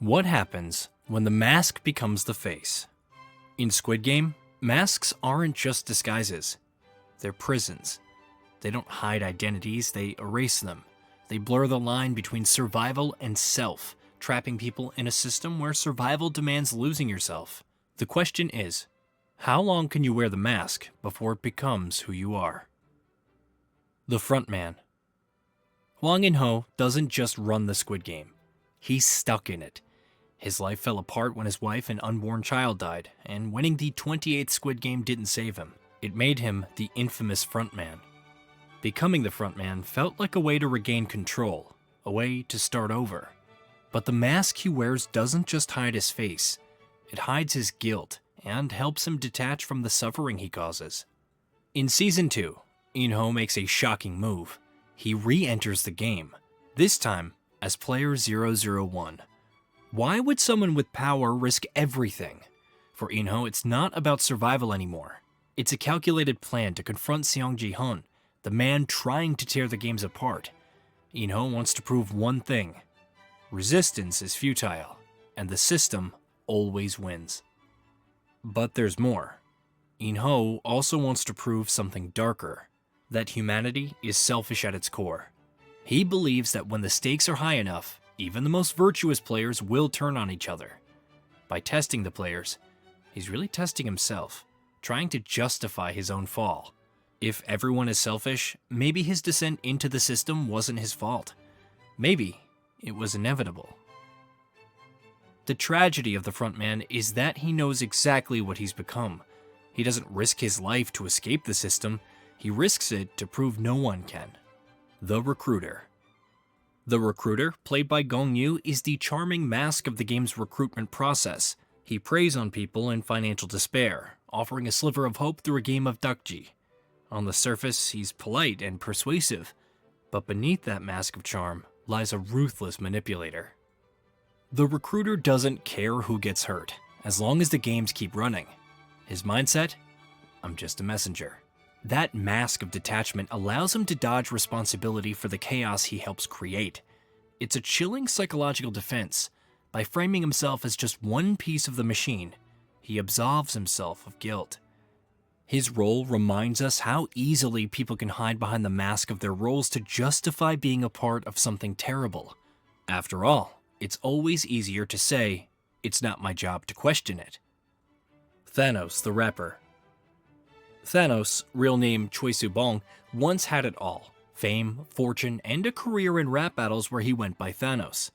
What happens when the mask becomes the face? In Squid Game, masks aren't just disguises. They're prisons. They don't hide identities, they erase them. They blur the line between survival and self, trapping people in a system where survival demands losing yourself. The question is, how long can you wear the mask before it becomes who you are? The Frontman. Hwang In-ho doesn't just run the Squid Game. He's stuck in it. His life fell apart when his wife and unborn child died, and winning the 28th Squid Game didn't save him. It made him the infamous Frontman. Becoming the Frontman felt like a way to regain control, a way to start over. But the mask he wears doesn't just hide his face. It hides his guilt and helps him detach from the suffering he causes. In Season 2, In-ho makes a shocking move. He re-enters the game, this time as Player 001. Why would someone with power risk everything? For In-ho, it's not about survival anymore. It's a calculated plan to confront Gi-hun, the man trying to tear the games apart. In-ho wants to prove one thing. Resistance is futile, and the system always wins. But there's more. In-ho also wants to prove something darker, that humanity is selfish at its core. He believes that when the stakes are high enough, even the most virtuous players will turn on each other. By testing the players, he's really testing himself, trying to justify his own fall. If everyone is selfish, maybe his descent into the system wasn't his fault. Maybe it was inevitable. The tragedy of the Frontman is that he knows exactly what he's become. He doesn't risk his life to escape the system, he risks it to prove no one can. The Recruiter. The Recruiter, played by Gong Yoo, is the charming mask of the game's recruitment process. He preys on people in financial despair, offering a sliver of hope through a game of dakji. On the surface, he's polite and persuasive, but beneath that mask of charm lies a ruthless manipulator. The Recruiter doesn't care who gets hurt, as long as the games keep running. His mindset? I'm just a messenger. That mask of detachment allows him to dodge responsibility for the chaos he helps create. It's a chilling psychological defense. By framing himself as just one piece of the machine, he absolves himself of guilt. His role reminds us how easily people can hide behind the mask of their roles to justify being a part of something terrible. After all, it's always easier to say, "It's not my job to question it." Tanos, the rapper. Tanos, real name Choi Soo-bong, once had it all: fame, fortune, and a career in rap battles where he went by Tanos.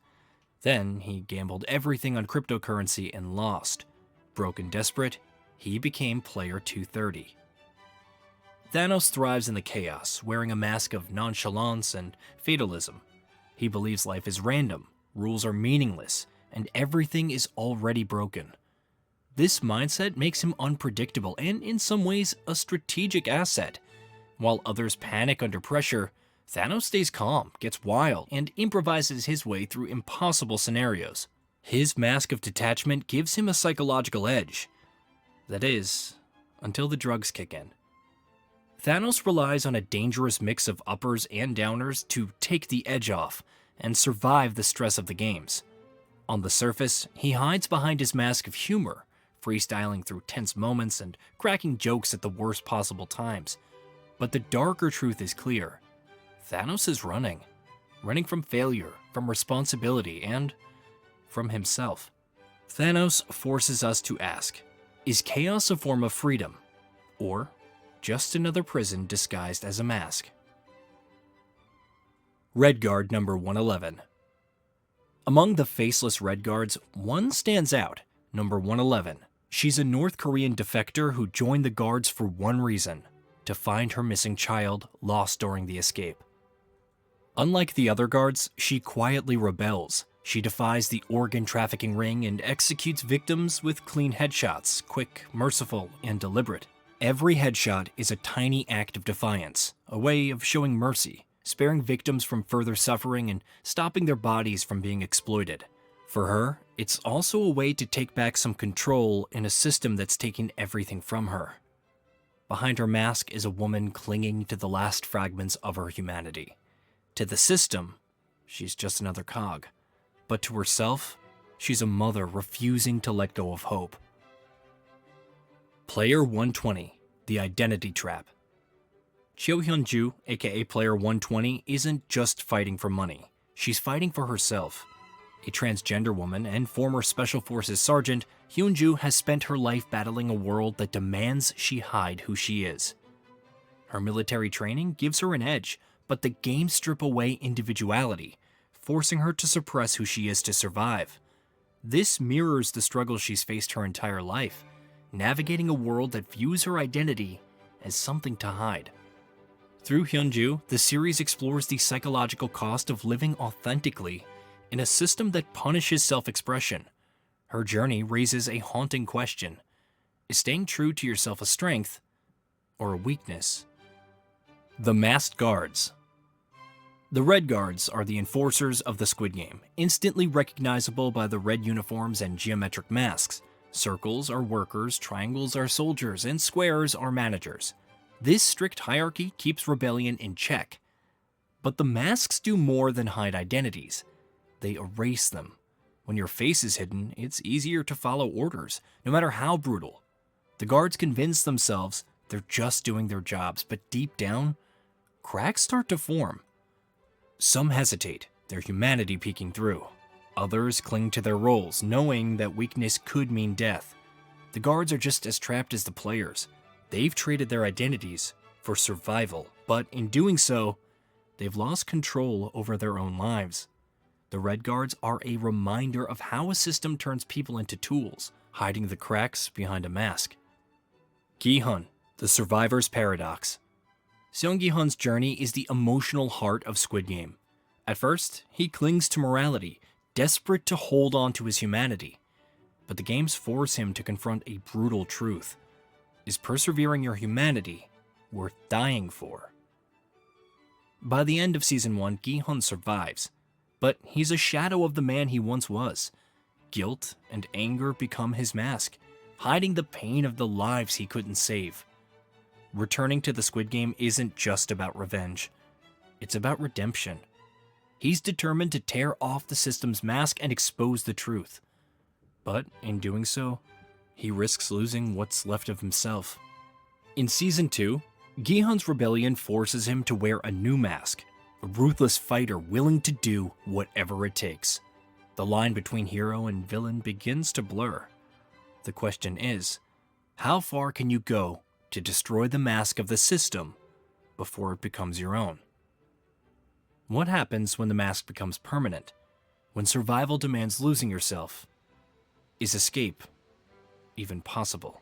Then he gambled everything on cryptocurrency and lost. Broke and desperate, he became Player 230. Tanos thrives in the chaos, wearing a mask of nonchalance and fatalism. He believes life is random, rules are meaningless, and everything is already broken. This mindset makes him unpredictable and, in some ways, a strategic asset. While others panic under pressure, Tanos stays calm, gets wild, and improvises his way through impossible scenarios. His mask of detachment gives him a psychological edge. That is, until the drugs kick in. Tanos relies on a dangerous mix of uppers and downers to take the edge off and survive the stress of the games. On the surface, he hides behind his mask of humor, freestyling through tense moments and cracking jokes at the worst possible times. But the darker truth is clear. Tanos is running from failure, from responsibility, and from himself. Tanos forces us to ask, is chaos a form of freedom, or just another prison disguised as a mask? Red Guard number 111. Among the faceless Red Guards, one stands out, number 111. She's a North Korean defector who joined the Guards for one reason: to find her missing child lost during the escape. Unlike the other guards, she quietly rebels. She defies the organ trafficking ring and executes victims with clean headshots, quick, merciful, and deliberate. Every headshot is a tiny act of defiance, a way of showing mercy, sparing victims from further suffering and stopping their bodies from being exploited. For her, it's also a way to take back some control in a system that's taken everything from her. Behind her mask is a woman clinging to the last fragments of her humanity. To the system, she's just another cog. But to herself, She's a mother refusing to let go of hope. Player 120, The Identity Trap. Gi-hun, aka Player 120, isn't just fighting for money. She's fighting for herself. A transgender woman and former Special Forces Sergeant, Hyun-ju has spent her life battling a world that demands she hide who she is. Her military training gives her an edge, but the games strip away individuality, forcing her to suppress who she is to survive. This mirrors the struggles she's faced her entire life, navigating a world that views her identity as something to hide. Through Hyun-ju, the series explores the psychological cost of living authentically in a system that punishes self-expression. Her journey raises a haunting question. Is staying true to yourself a strength or a weakness? The Masked Guards. The Red Guards are the enforcers of the Squid Game, instantly recognizable by the red uniforms and geometric masks. Circles are workers, triangles are soldiers, and squares are managers. This strict hierarchy keeps rebellion in check. But the masks do more than hide identities. They erase them. When your face is hidden, it's easier to follow orders, no matter how brutal. The guards convince themselves they're just doing their jobs, but deep down, cracks start to form. Some hesitate, their humanity peeking through. Others cling to their roles, knowing that weakness could mean death. The guards are just as trapped as the players. They've traded their identities for survival, but in doing so, they've lost control over their own lives. The Red Guards are a reminder of how a system turns people into tools, hiding the cracks behind a mask. Gi-hun, the Survivor's Paradox. Gi-hun's journey is the emotional heart of Squid Game. At first, he clings to morality, desperate to hold on to his humanity. But the games force him to confront a brutal truth. Is persevering your humanity worth dying for? By the end of Season 1, Gi-hun survives, but he's a shadow of the man he once was. Guilt and anger become his mask, hiding the pain of the lives he couldn't save. Returning to the Squid Game isn't just about revenge. It's about redemption. He's determined to tear off the system's mask and expose the truth. But in doing so, he risks losing what's left of himself. In Season 2, Gi-hun's rebellion forces him to wear a new mask, a ruthless fighter willing to do whatever it takes. The line between hero and villain begins to blur. The question is, how far can you go to destroy the mask of the system before it becomes your own? What happens when the mask becomes permanent? When survival demands losing yourself? Is escape even possible?